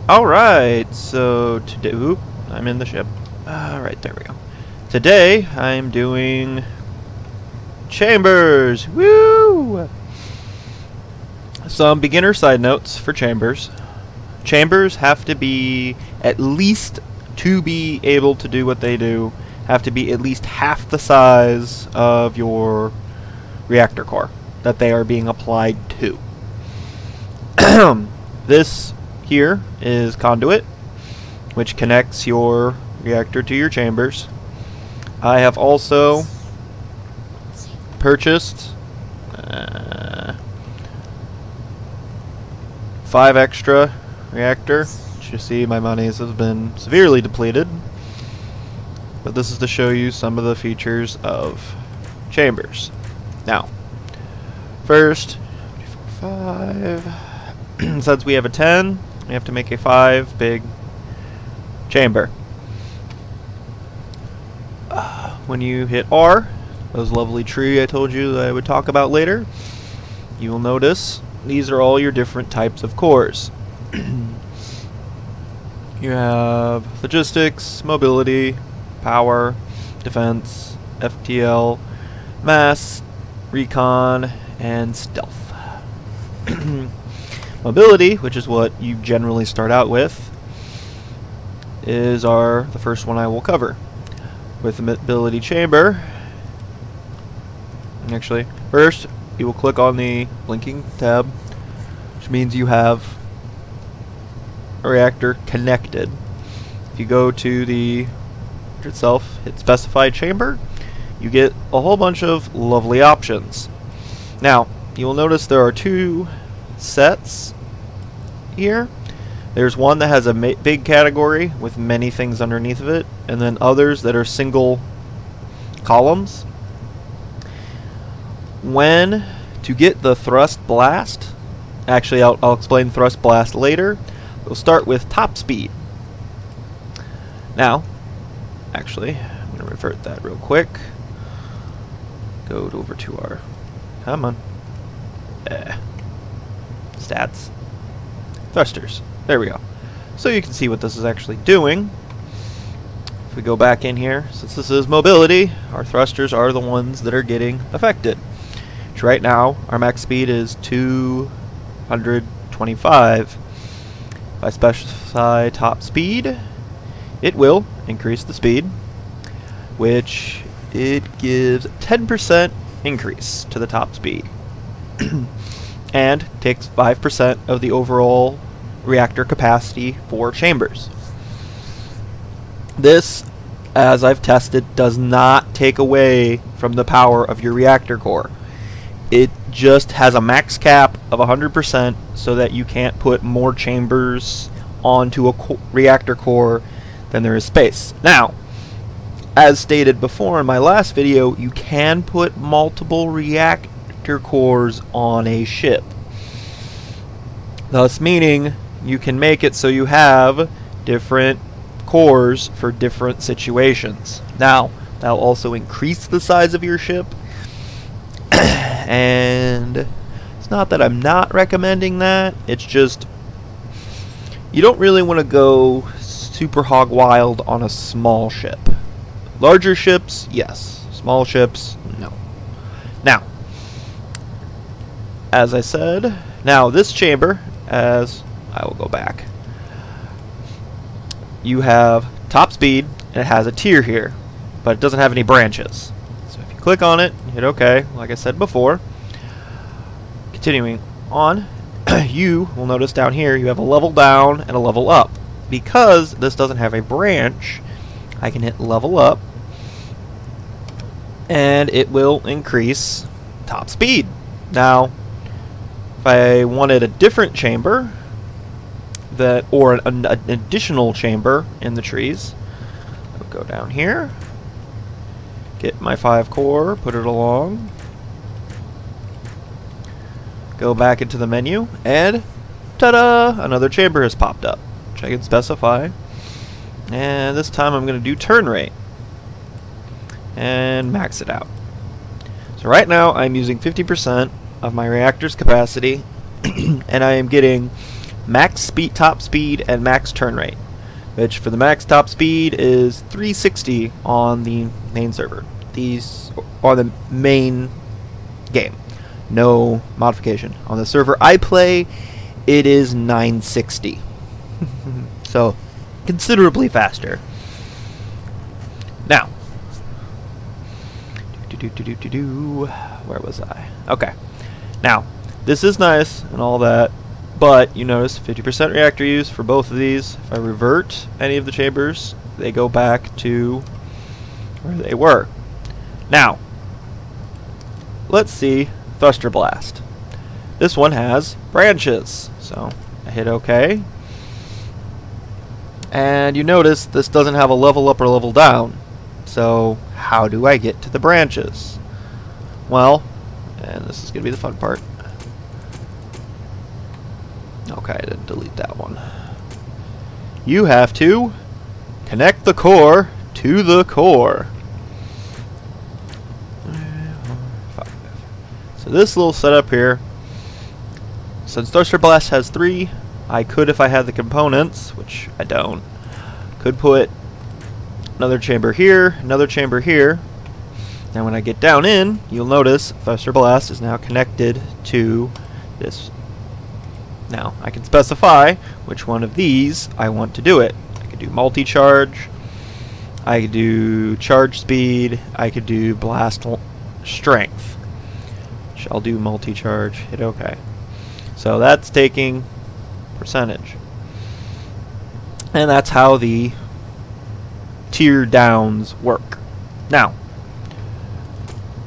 Alright, so today, oop, I'm in the ship. Alright, there we go. Today, I'm doing chambers! Woo! Some beginner side notes for chambers. Chambers have to be, at least to be able to do what they do, have to be at least half the size of your reactor core that they are being applied to. This here is conduit, which connects your reactor to your chambers. I have also purchased 5 extra reactor. As you see, my monies have been severely depleted, but this is to show you some of the features of chambers. Now, first, 5. Since we have a 10, we have to make a 5 big chamber. When you hit R, those lovely tree I told you that I would talk about later, you will notice these are all your different types of cores. You have logistics, mobility, power, defense, FTL, mass, recon, and stealth. Mobility, which is what you generally start out with, is the first one I will cover. With the mobility chamber, actually, first you will click on the blinking tab, which means you have a reactor connected. If you go to the itself, hit specify chamber, you get a whole bunch of lovely options. Now, you will notice there are 2 sets here. There's one that has a big category with many things underneath of it, and then others that are single columns. To get the thrust blast, actually I'll explain thrust blast later. We'll start with top speed. Now, actually, I'm going to revert that real quick. Go over to our, come on, stats, thrusters. There we go. So you can see what this is actually doing. If we go back in here, since this is mobility, our thrusters are the ones that are getting affected. Which right now, our max speed is 225. If I specify top speed, it will increase the speed, which it gives 10% increase to the top speed. And takes 5% of the overall reactor capacity for chambers. This, as I've tested, does not take away from the power of your reactor core. It just has a max cap of 100% so that you can't put more chambers onto a reactor core than there is space. Now, as stated before in my last video, you can put multiple reactor cores on a ship. Thus meaning you can make it so you have different cores for different situations. Now, that'll also increase the size of your ship. And it's not that I'm not recommending that, it's just you don't really want to go super hog wild on a small ship. Larger ships, yes. Small ships, no. Now, as I said, now this chamber, as I will go back, you have top speed, and it has a tier here, but it doesn't have any branches. So if you click on it, hit OK, like I said before, continuing on, you will notice down here you have a level down and a level up. Because this doesn't have a branch, I can hit level up, and it will increase top speed. Now, if I wanted a different chamber, or an additional chamber in the trees, I'll go down here, get my 5 core, put it along, go back into the menu, and ta-da! Another chamber has popped up, which I can specify. And this time I'm going to do turn rate and max it out. So right now I'm using 50% of my reactor's capacity and I am getting max speed, top speed, and max turn rate, which for the max top speed is 360 on the main server. These are the main game. No modification. On the server I play, it is 960. So, considerably faster. Now, where was I? Okay. Now, this is nice and all that, but you notice 50% reactor use for both of these. If I revert any of the chambers, they go back to where they were. Now, let's see Thruster Blast. This one has branches, so I hit OK. And you notice this doesn't have a level up or level down. So how do I get to the branches? Well, and this is going to be the fun part. Okay, I didn't delete that one. You have to connect the core to the core. So this little setup here, since Thruster Blast has 3, I could, if I had the components, which I don't, could put another chamber here, another chamber here. Now when I get down in, you'll notice Thruster Blast is now connected to this. Now I can specify which one of these I want to do it. I could do multi-charge, I could do charge speed, I could do blast strength. Which I'll do multi-charge, hit OK. So that's taking percentage. And that's how the tier downs work. Now,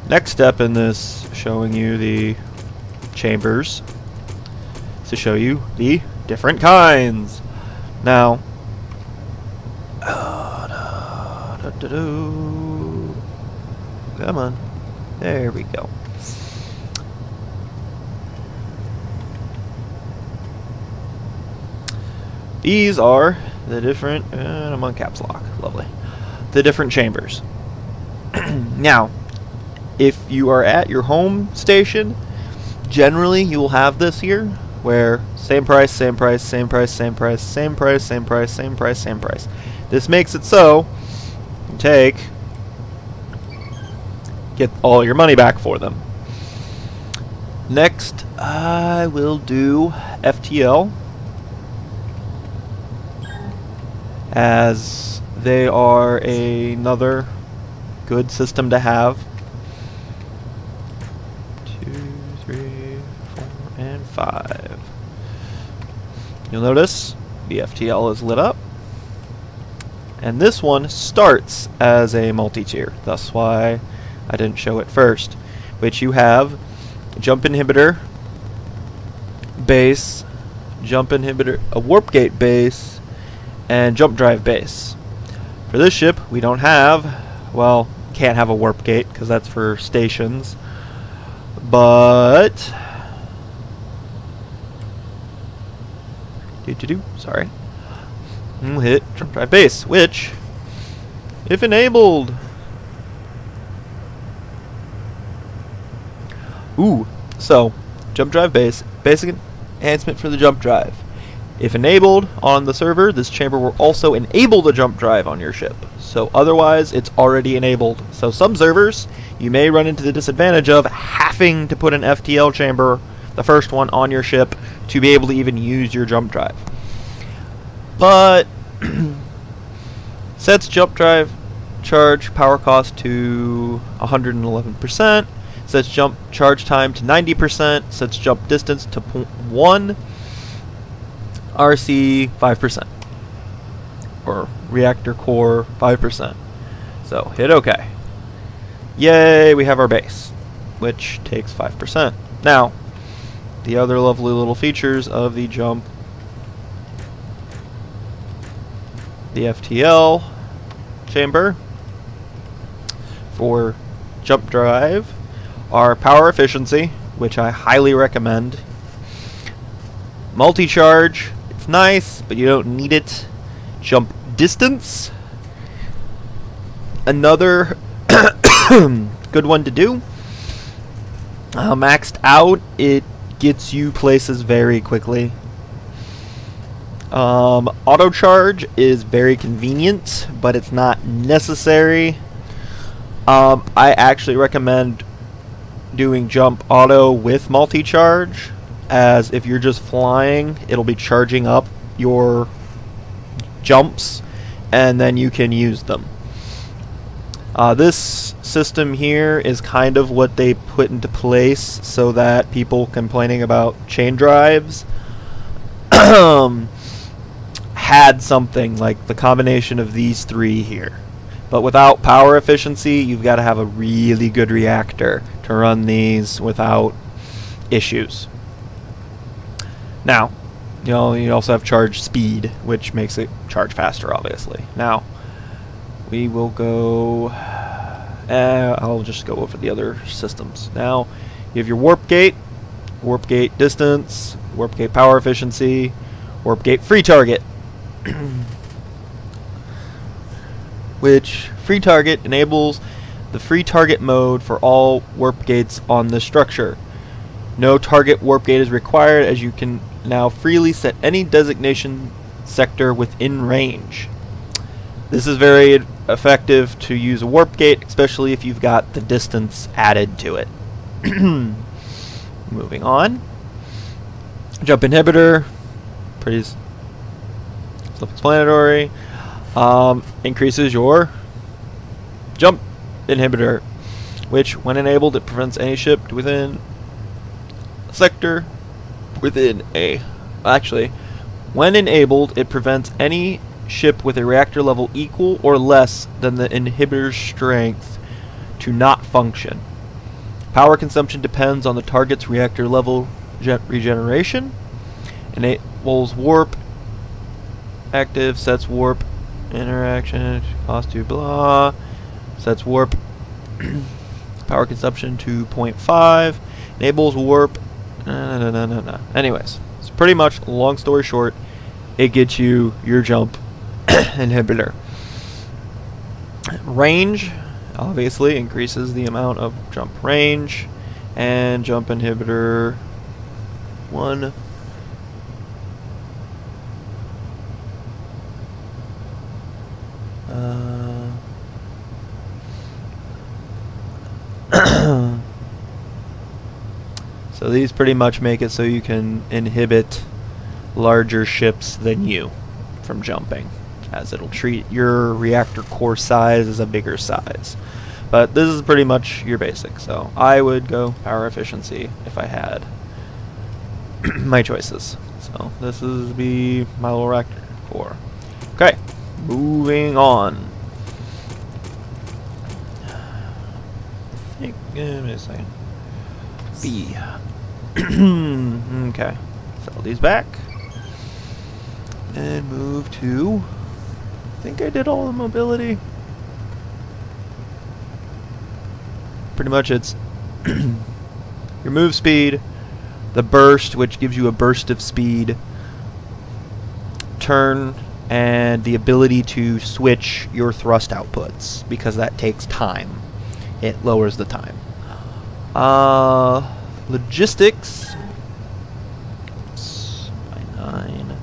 next step in this, showing you the chambers, is to show you the different kinds. Now, come on, there we go. These are the different, and I'm on caps lock, lovely, the different chambers. Now, if you are at your home station, generally you will have this here, where same price, same price, same price, same price, same price, same price, same price, same price. This makes it so you get all your money back for them. Next, I will do FTL, as they are another good system to have. 2, 3, 4, and 5. You'll notice the FTL is lit up, and this one starts as a multi-tier. That's why I didn't show it first. Which you have jump inhibitor, base, jump inhibitor, a warp gate base, and jump drive base. For this ship, we don't have, well, can't have a warp gate because that's for stations, but sorry, we'll hit jump drive base, which, if enabled, so jump drive base, basic enhancement for the jump drive. If enabled on the server, this chamber will also enable the jump drive on your ship. So otherwise, it's already enabled. So some servers, you may run into the disadvantage of having to put an FTL chamber, the first one, on your ship to be able to even use your jump drive. But sets jump drive charge power cost to 111%, sets jump charge time to 90%, sets jump distance to 0.1, RC 5%, or reactor core 5%. So hit OK. Yay, we have our base, which takes 5%. Now, the other lovely little features of the jump, the FTL chamber for jump drive are power efficiency, which I highly recommend. Multi-charge, it's nice, but you don't need it. Jump distance, another good one to do. Maxed out, it gets you places very quickly. Auto charge is very convenient, but it's not necessary. I actually recommend doing jump auto with multi-charge, as if you're just flying, it'll be charging up your jumps, and then you can use them. This system here is kind of what they put into place so that people complaining about chain drives had something like the combination of these three here. But without power efficiency, you've got to have a really good reactor to run these without issues. Now, you also have charge speed, which makes it charge faster, obviously. Now, we will go... I'll just go over the other systems. Now, you have your warp gate distance, warp gate power efficiency, warp gate free target. Which free target enables the free target mode for all warp gates on the structure. No target warp gate is required, as you can now freely set any designation sector within range. This is very effective to use a warp gate, especially if you've got the distance added to it. Moving on. Jump inhibitor, pretty self-explanatory. Increases your jump inhibitor, which when enabled it prevents any ship within a sector within a... Actually, when enabled it prevents any ship with a reactor level equal or less than the inhibitor's strength to not function. Power consumption depends on the target's reactor level regeneration. Enables warp active, sets warp interaction, cost to blah, sets warp power consumption to 0.5, enables warp, anyways, it's pretty much, long story short, it gets you your jump inhibitor. Range obviously increases the amount of jump range, and jump inhibitor 1 so these pretty much make it so you can inhibit larger ships than you from jumping, as it'll treat your reactor core size as a bigger size. But this is pretty much your basic, so I would go power efficiency if I had my choices. So this is be my little reactor core. Okay, moving on. Give me a second. B. Okay, sell these back and move to. I think I did all the mobility. Pretty much it's your move speed, the burst, which gives you a burst of speed, turn, and the ability to switch your thrust outputs, because that takes time. It lowers the time. Logistics. Oops, by 9.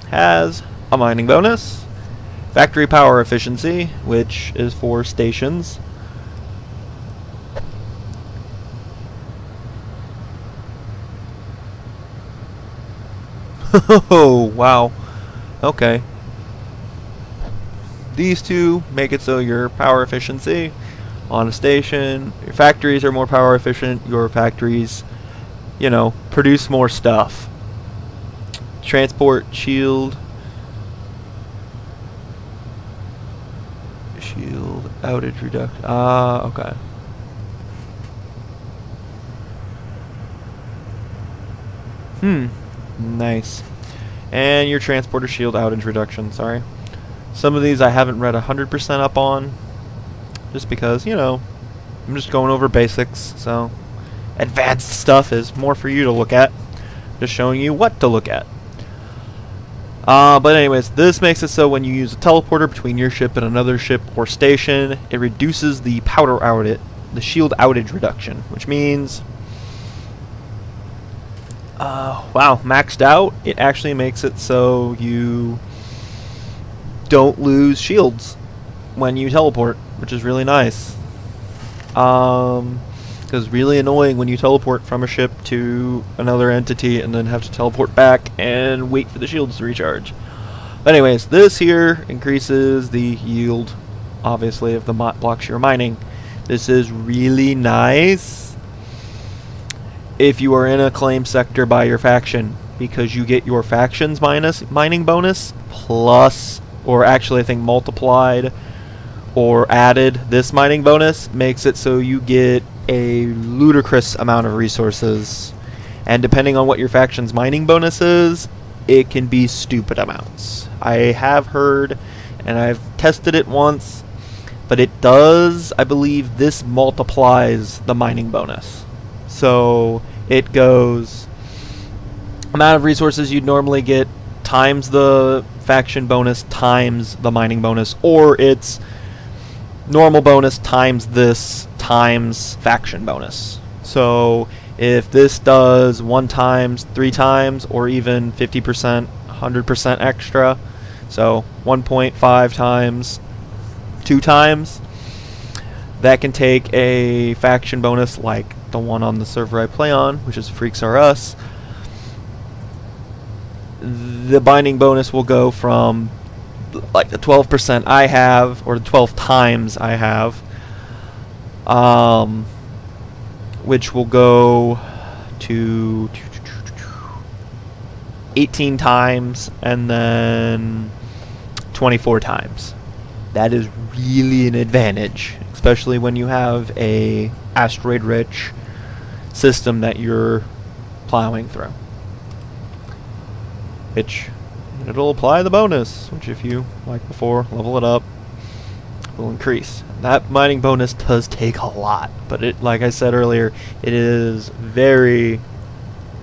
Has a mining bonus, factory power efficiency, which is for stations, oh wow, okay, these two make it so your power efficiency on a station, your factories are more power efficient, your factories, you know, produce more stuff. Transport shield outage reduction. Okay. Nice. And your transporter shield outage reduction. Sorry. Some of these I haven't read 100% up on, just because, you know, I'm just going over basics. So advanced stuff is more for you to look at. Just showing you what to look at. But anyways, this makes it so when you use a teleporter between your ship and another ship or station, it reduces the powder outage, the shield outage reduction, which means, wow, maxed out, it actually makes it so you don't lose shields when you teleport, which is really nice. Because really annoying when you teleport from a ship to another entity and then have to teleport back and wait for the shields to recharge. But anyways, this here increases the yield, obviously, of the blocks you're mining. This is really nice if you are in a claim sector by your faction, because you get your faction's mining bonus plus, or actually I think multiplied or added, this mining bonus makes it so you get a ludicrous amount of resources, and depending on what your faction's mining bonus is, it can be stupid amounts. I have heard, and I've tested it once, but it does, I believe this multiplies the mining bonus. So it goes amount of resources you'd normally get times the faction bonus times the mining bonus, or it's normal bonus times this times faction bonus. So if this does 1 times, 3 times, or even 50%, 100% extra, so 1.5 times, 2 times, that can take a faction bonus like the one on the server I play on, which is Freaks R Us. The binding bonus will go from like the 12% I have, or the 12 times I have, which will go to 18 times and then 24 times. That is really an advantage, especially when you have a asteroid-rich system that you're plowing through. Which it'll apply the bonus, which if you, like before, level it up, will increase. That mining bonus does take a lot, but it, like I said earlier, it is very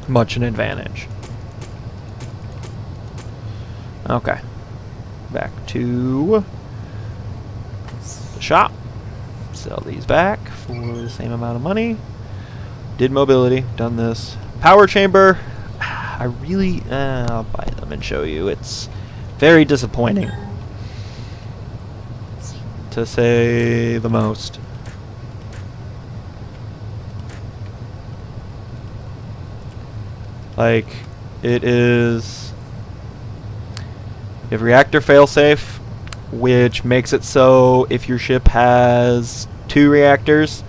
much an advantage. Okay, back to the shop. Sell these back for the same amount of money. Did mobility, done this. Power chamber, I really, I'll buy them and show you. It's very disappointing, to say the most. Like, it is, you have reactor failsafe, which makes it so if your ship has 2 reactors,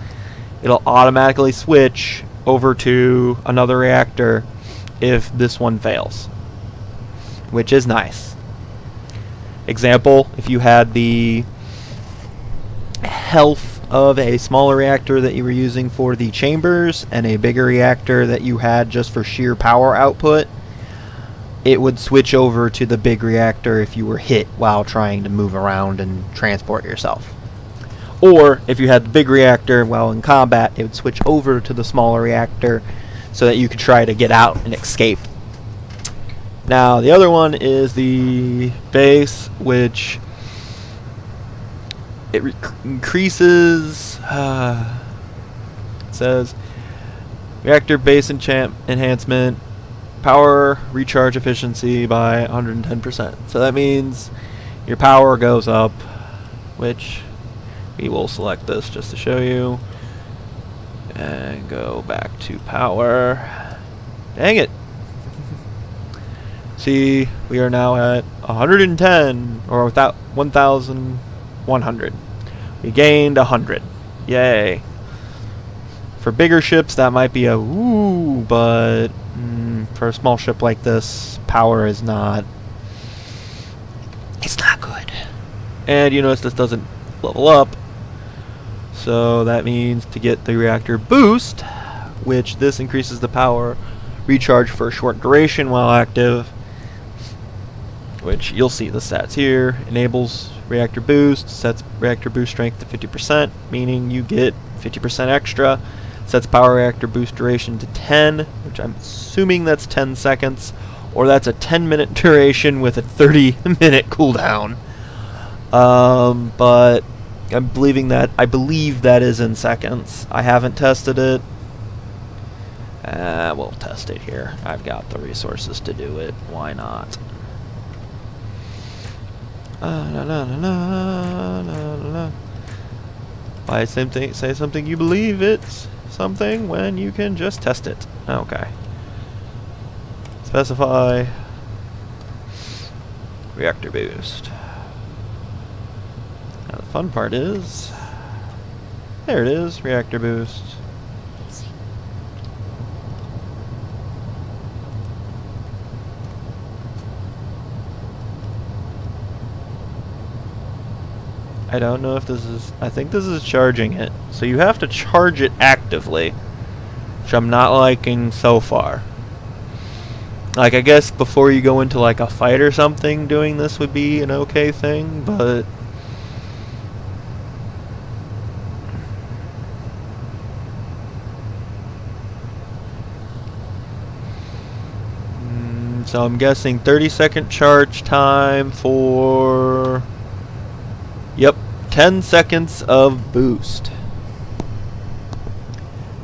it'll automatically switch over to another reactor if this one fails, which is nice. Example, if you had the health of a smaller reactor that you were using for the chambers and a bigger reactor that you had just for sheer power output, it would switch over to the big reactor if you were hit while trying to move around and transport yourself. Or if you had the big reactor while in combat, it would switch over to the smaller reactor so that you could try to get out and escape. Now the other one is the base, which it increases, it says reactor base enhancement, power recharge efficiency by 110%. So that means your power goes up, which we will select this just to show you. And go back to power. Dang it. See, we are now at 110, or without 1,100. We gained 100. Yay. For bigger ships, that might be a woo, but for a small ship like this, power is not, it's not good. And you notice this doesn't level up. So that means to get the reactor boost, which this increases the power recharge for a short duration while active, which you'll see the stats here. Enables reactor boost, sets reactor boost strength to 50%, meaning you get 50% extra. Sets power reactor boost duration to 10, which I'm assuming that's 10 seconds, or that's a 10-minute duration with a 30-minute cooldown. But I believe that is in seconds. I haven't tested it. We'll test it here. I've got the resources to do it. Why not? Why say something you believe it's something when you can just test it? Okay. Specify reactor boost. Now the fun part is, there it is, reactor boost. I don't know if this is, I think this is charging it. So you have to charge it actively, which I'm not liking so far. Like, I guess before you go into like a fight or something, doing this would be an okay thing, but so I'm guessing 30-second charge time for, yep, 10 seconds of boost.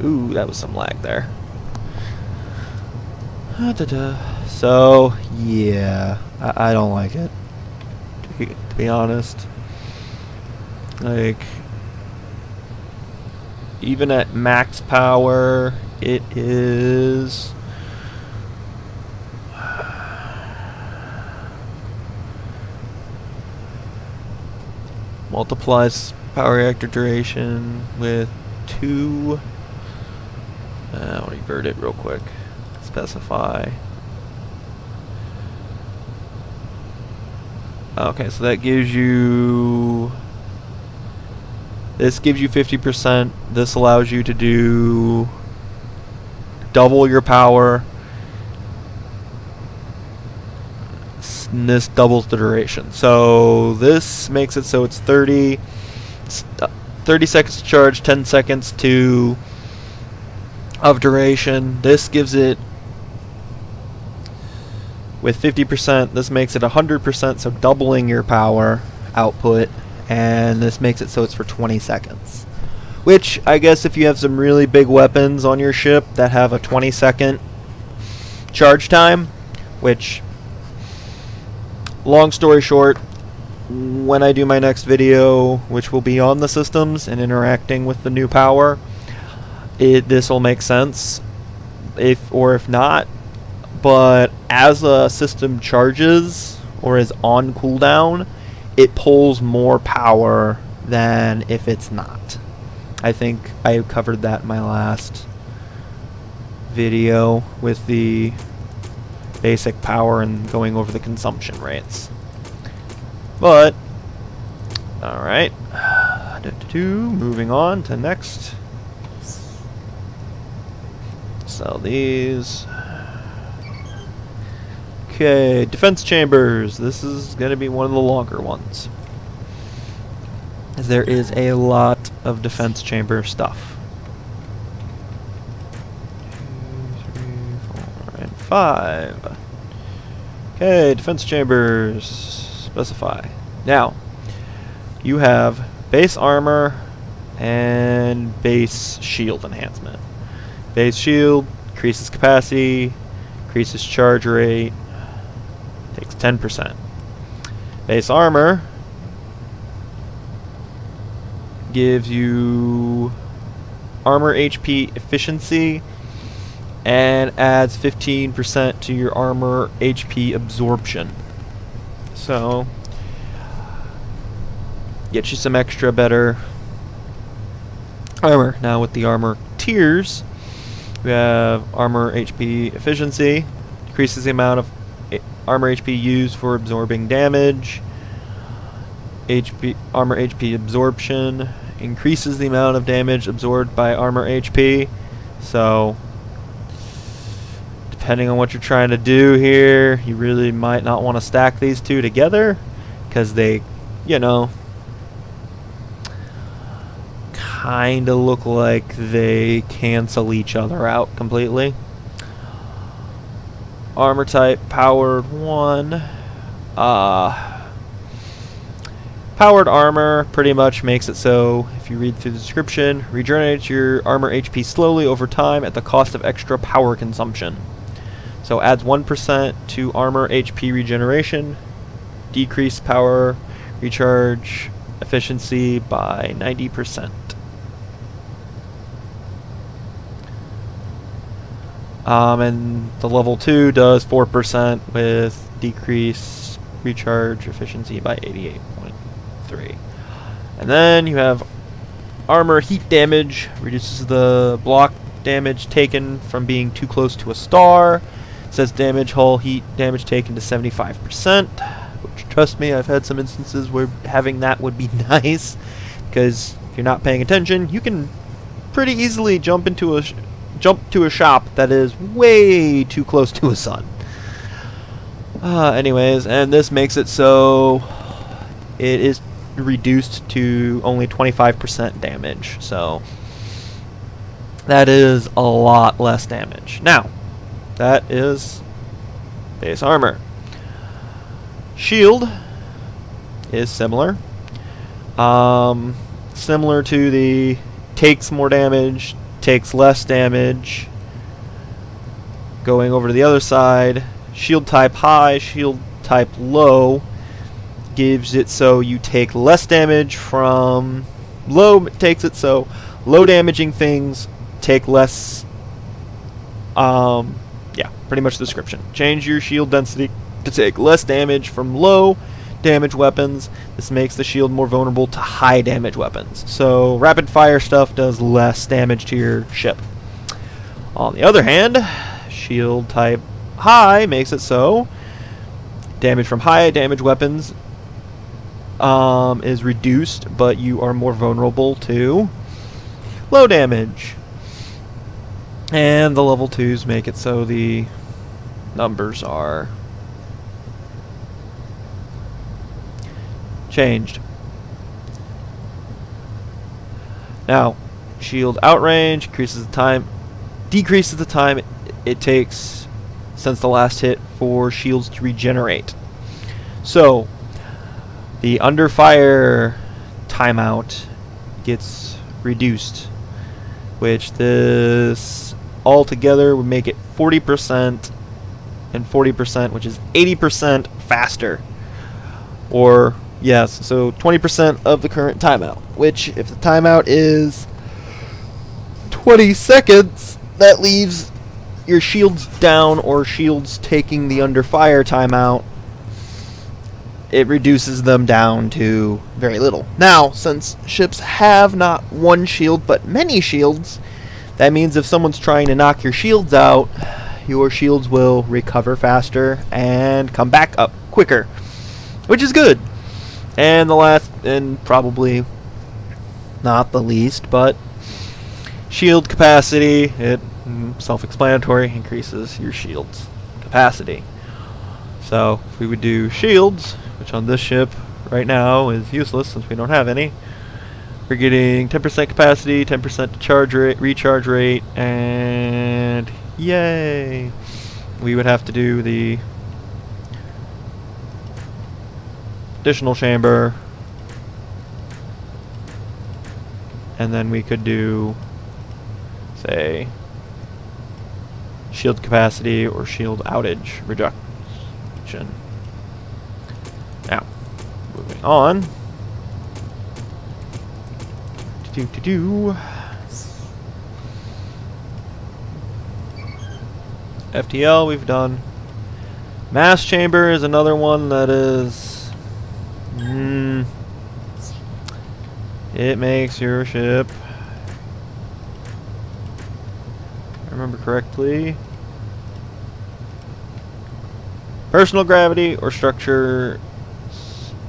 Ooh, that was some lag there. So, yeah, I don't like it, to be honest. Like, even at max power, it is multiplies power reactor duration with 2. I'll revert it real quick. Specify. Okay, so that gives you, this gives you 50%. This allows you to do double your power. And this doubles the duration. So this makes it so it's 30 seconds to charge, 10 seconds to of duration. This gives it, with 50%, this makes it 100%, so doubling your power output, and this makes it so it's for 20 seconds. Which, I guess if you have some really big weapons on your ship that have a 20-second charge time, which, long story short, when I do my next video, which will be on the systems and interacting with the new power, this will make sense, if not. But as a system charges or is on cooldown, it pulls more power than if it's not. I think I covered that in my last video with the basic power and going over the consumption rates. But alright, moving on to next. Sell these. Okay, defense chambers. This is going to be one of the longer ones, as there is a lot of defense chamber stuff. 2, 3, 4, and 5. Okay, defense chambers. Specify. Now, you have base armor and base shield enhancement. Base shield increases capacity, increases charge rate, takes 10%. Base armor gives you armor HP efficiency and adds 15% to your armor HP absorption. So, get you some extra better armor. Now with the armor tiers, we have armor HP efficiency, decreases the amount of armor HP used for absorbing damage. Armor HP absorption increases the amount of damage absorbed by armor HP. So, depending on what you're trying to do here, you really might not want to stack these two together, because they, you know, kind of look like they cancel each other out completely. Armor type, powered 1. Powered armor pretty much makes it so, if you read through the description, regenerates your armor HP slowly over time at the cost of extra power consumption. So adds 1% to armor HP regeneration, decrease power recharge efficiency by 90%. And the level 2 does 4% with decrease recharge efficiency by 88.3. And then you have armor heat damage, reduces the block damage taken from being too close to a star. It says damage hull heat damage taken to 75%, which, trust me, I've had some instances where having that would be nice, because if you're not paying attention, you can pretty easily jump to a shop that is way too close to a sun. Anyways, and this makes it so it is reduced to only 25% damage, so that is a lot less damage. Now, that is base armor. Shield is similar. Similar to the takes more damage, takes less damage. Going over to the other side, shield type high, shield type low gives it so you take less damage from low, takes it so low damaging things take less. Yeah, pretty much the description. Change your shield density to take less damage from low damage weapons. This makes the shield more vulnerable to high damage weapons. So rapid fire stuff does less damage to your ship. On the other hand, shield type high makes it so damage from high damage weapons is reduced, but you are more vulnerable to low damage. And the level 2s make it so the numbers are changed. Now, shield outrange decreases the time it takes since the last hit for shields to regenerate. So, the under fire timeout gets reduced, which this altogether would make it 40% and 40%, which is 80% faster. Or, yes, so 20% of the current timeout, which if the timeout is 20 seconds, that leaves your shields down or shields taking the under fire timeout. It reduces them down to very little. Now, since ships have not one shield but many shields, that means if someone's trying to knock your shields out, your shields will recover faster and come back up quicker, which is good. And the last, and probably not the least, but shield capacity, it self-explanatory, increases your shield's capacity. So if we would do shields, which on this ship right now is useless since we don't have any, we're getting 10% capacity, 10% charge rate, recharge rate, and yay! We would have to do the additional chamber, and then we could do, say, shield capacity or shield outage reduction. Now, moving on. FTL we've done. Mass chamber is another one that is it makes your ship, if I remember correctly, personal gravity or structure.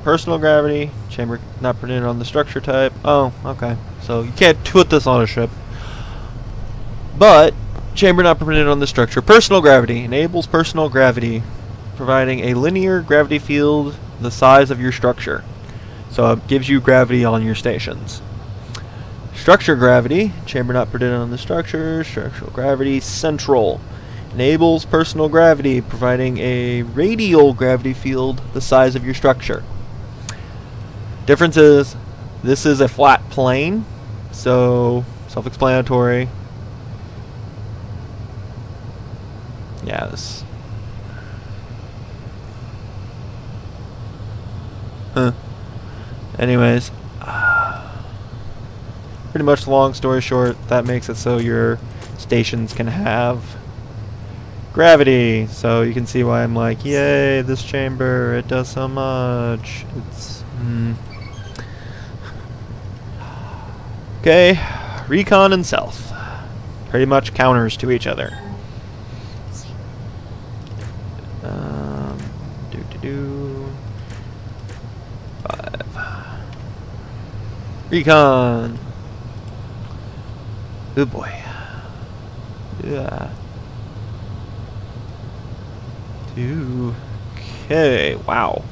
Personal gravity, chamber not printed on the structure type. Oh, okay. So you can't put this on a ship. But chamber not printed on the structure. Personal gravity enables personal gravity, providing a linear gravity field the size of your structure. So it gives you gravity on your stations. Structure gravity, chamber not printed on the structure. Structural gravity central Enables personal gravity, providing a radial gravity field the size of your structure. Difference is, this is a flat plane, so self-explanatory. Yeah, this. Anyways, pretty much long story short, that makes it so your stations can have gravity. So you can see why I'm like, yay, this chamber, it does so much. It's okay, recon and stealth. Pretty much counters to each other. Recon. Good boy. Yeah. 2. Okay. Wow.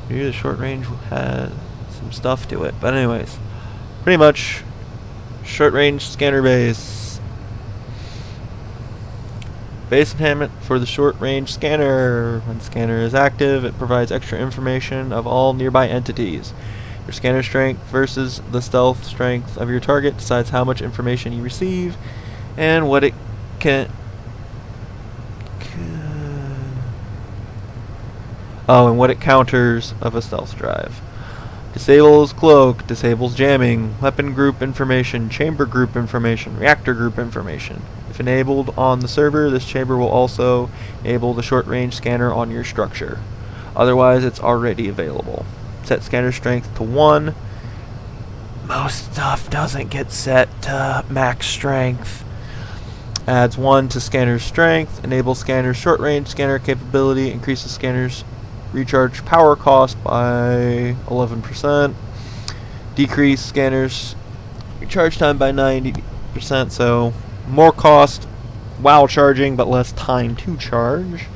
Maybe the short range has some stuff to it, but anyways, pretty much short range scanner base. Base enhancement for the short range scanner. When the scanner is active, it provides extra information of all nearby entities. Your scanner strength versus the stealth strength of your target decides how much information you receive and what it can. Oh, and what it counters of a stealth drive. Disables cloak, disables jamming, weapon group information, chamber group information, reactor group information. If enabled on the server, this chamber will also enable the short range scanner on your structure. Otherwise, it's already available. Set scanner strength to 1. Most stuff doesn't get set to max strength. Adds 1 to scanner's strength. Enables scanner's short range scanner capability. Increases scanner's recharge power cost by 11%. Decrease scanner's recharge time by 90%. So more cost while charging, but less time to charge.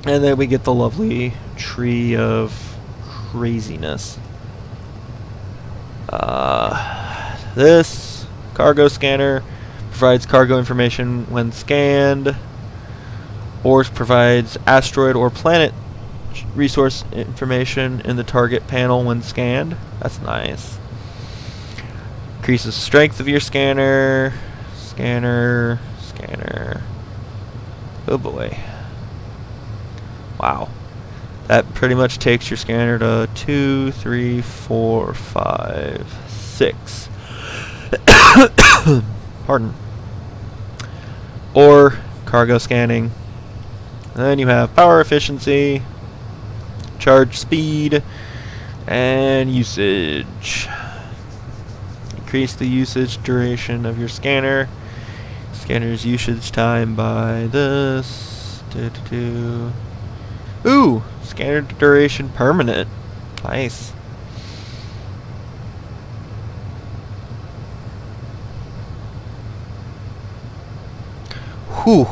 And then we get the lovely tree of craziness. This cargo scanner provides cargo information when scanned, or provides asteroid or planet resource information in the target panel when scanned. That's nice. Increases strength of your scanner. Scanner. Oh boy. Wow. That pretty much takes your scanner to 2, 3, 4, 5, 6. Pardon. Or cargo scanning. And then you have power efficiency, charge speed, and usage. Increase the usage duration of your scanner. Scanner's usage time by this. Ooh! Scanner duration permanent. Nice. Whew.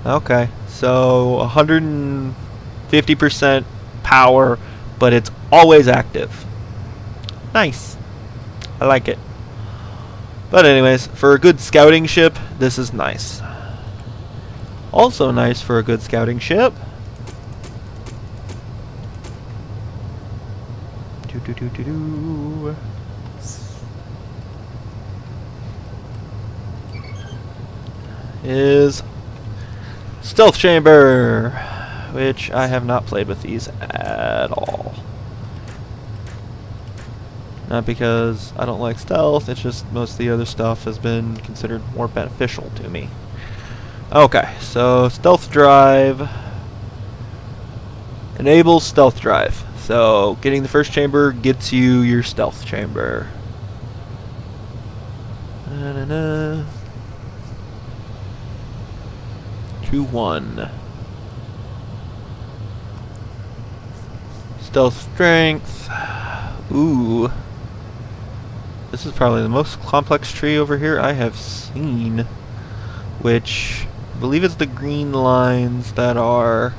Okay. So 150% power, but it's always active. Nice. I like it. But anyways, for a good scouting ship, this is nice. Also nice for a good scouting ship. Is Stealth Chamber, which I have not played with these at all. Not because I don't like stealth, it's just most of the other stuff has been considered more beneficial to me. Okay, so stealth drive enables stealth drive. So getting the first chamber gets you your stealth chamber. 2-1. Stealth strength. Ooh. This is probably the most complex tree over here I have seen. Which I believe is the green lines that are...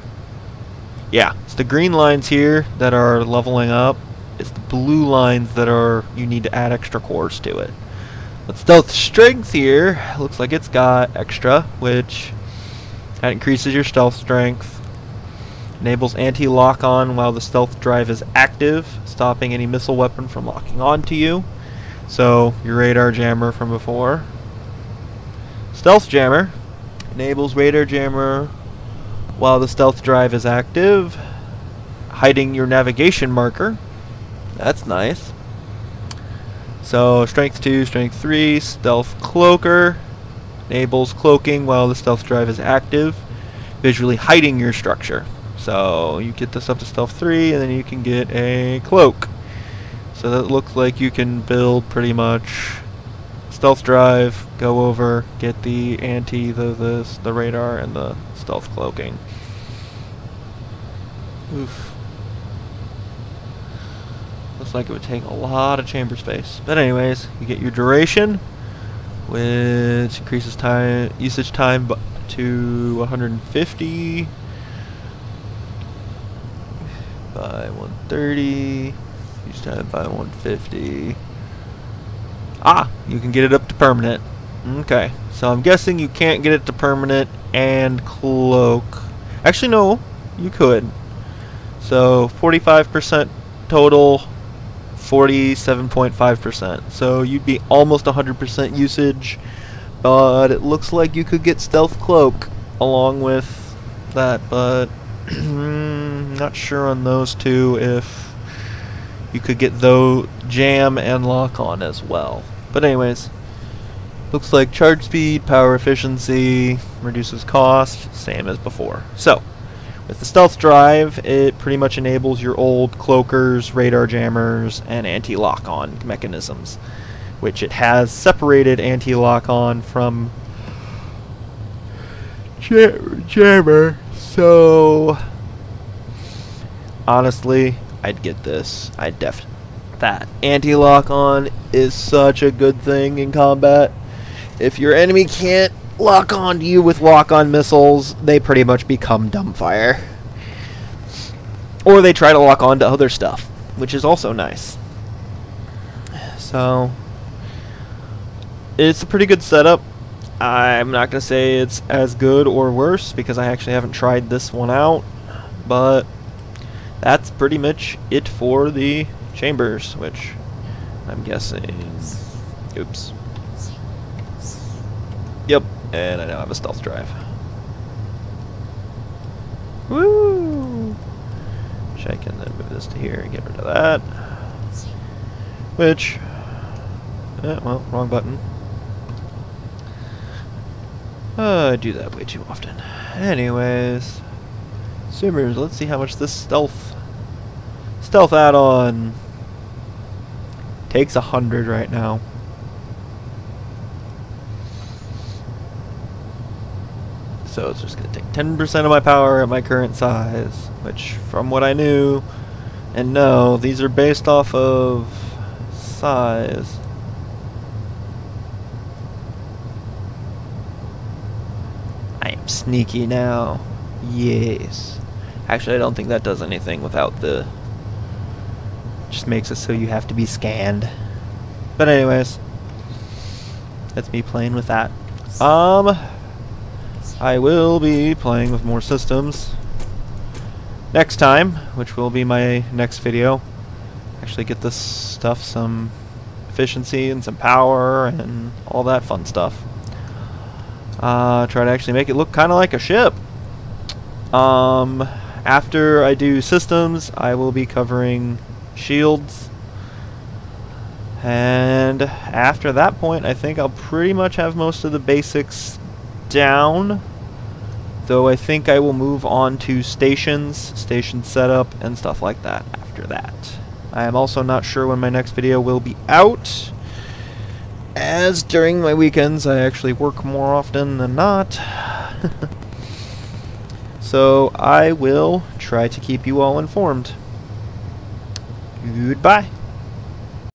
Yeah, it's the green lines here that are leveling up. It's the blue lines that are... You need to add extra cores to it. But stealth strength here looks like it's got extra, which that increases your stealth strength. Enables anti-lock on while the stealth drive is active, stopping any missile weapon from locking onto you. So your radar jammer from before. Stealth jammer enables radar jammer while the stealth drive is active, hiding your navigation marker. That's nice. So strength 2, strength 3, stealth cloaker enables cloaking while the stealth drive is active, visually hiding your structure. So you get this up to stealth 3 and then you can get a cloak. So that looks like you can build pretty much stealth drive, go over, get the the radar and the stealth cloaking. Oof. Looks like it would take a lot of chamber space. But anyways, you get your duration, which increases usage time to 150 by 130. Usage time by 150. Ah, you can get it up to permanent. Okay, so I'm guessing you can't get it to permanent and cloak. Actually, no, you could. So 45% total, 47.5%. So you'd be almost 100% usage, but it looks like you could get stealth cloak along with that, but not sure on those two if you could get though jam and lock on as well. But anyways, looks like charge speed, power efficiency, reduces cost, same as before. So with the stealth drive, it pretty much enables your old cloakers, radar jammers, and anti-lock on mechanisms, which it has separated anti-lock on from jammer. So honestly, I'd get this. That anti-lock on is such a good thing in combat. If your enemy can't lock on to you with lock-on missiles, they pretty much become dumbfire. Or they try to lock on to other stuff, which is also nice. So it's a pretty good setup. I'm not going to say it's as good or worse because I actually haven't tried this one out, but that's pretty much it for the chambers, which I'm guessing... Oops. Yep, and I now have a stealth drive. Woo! Which I can then move this to here and get rid of that. Which... well, wrong button. I do that way too often. Anyways... Simmers, let's see how much this stealth add-on takes. 100 right now. So it's just going to take 10% of my power at my current size, which from what I knew and know, these are based off of size. I am sneaky now. Yes. Actually, I don't think that does anything without the... Just makes it so you have to be scanned. But anyways, that's me playing with that. I will be playing with more systems next time, which will be my next video. Actually get this stuff some efficiency and some power and all that fun stuff. Try to actually make it look kind of like a ship. After I do systems, I will be covering shields, and after that point I think I'll pretty much have most of the basics down, though I think I will move on to station setup and stuff like that after that. I am also not sure when my next video will be out, as during my weekends I actually work more often than not. So I will try to keep you all informed. Goodbye.